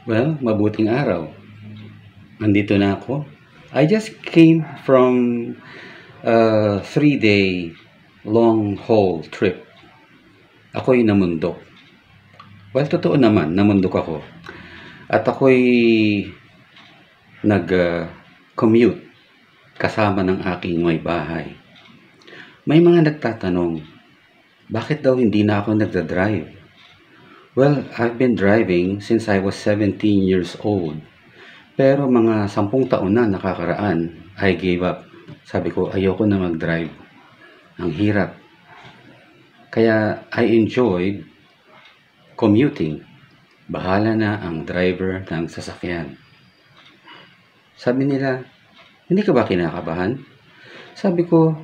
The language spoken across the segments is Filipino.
Well, mabuting araw. Nandito na ako. I just came from a 3-day long haul trip. Ako'y namundok. Well, totoo naman, namundok ako. At ako'y nag-commute kasama ng aking may bahay. May mga nagtatanong, bakit daw hindi na ako nagdadrive? Well, I've been driving since I was 17 years old. Pero mga 10 taon na nakakaraan, I gave up. Sabi ko, ayoko na mag-drive. Ang hirap. Kaya I enjoyed commuting. Bahala na ang driver ng sasakyan. Sabi nila, hindi ka ba kinakabahan? Sabi ko,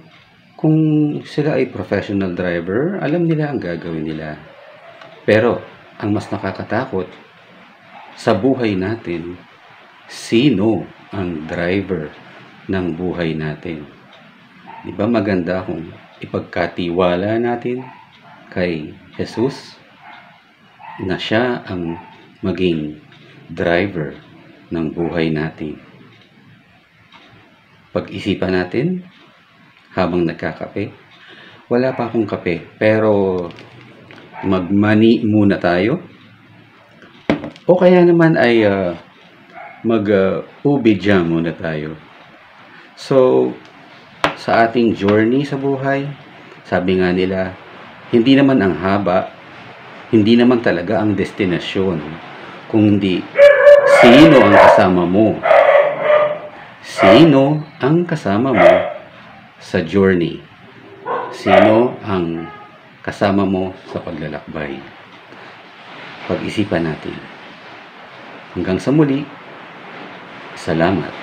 kung sila ay professional driver, alam nila ang gagawin nila. Pero, ang mas nakakatakot sa buhay natin, sino ang driver ng buhay natin? Di ba maganda kung ipagkatiwala natin kay Jesus na siya ang maging driver ng buhay natin? Pag-isipan natin habang nagkakape. Wala pa akong kape, pero magmani muna tayo. O kaya naman ay mag-ube jam muna tayo. So, sa ating journey sa buhay, sabi nga nila, hindi naman ang haba, hindi naman talaga ang destinasyon, kundi sino ang kasama mo. Sino ang kasama mo sa journey? Sino ang kasama mo sa paglalakbay? Pag-isipan natin. Hanggang sa muli, salamat.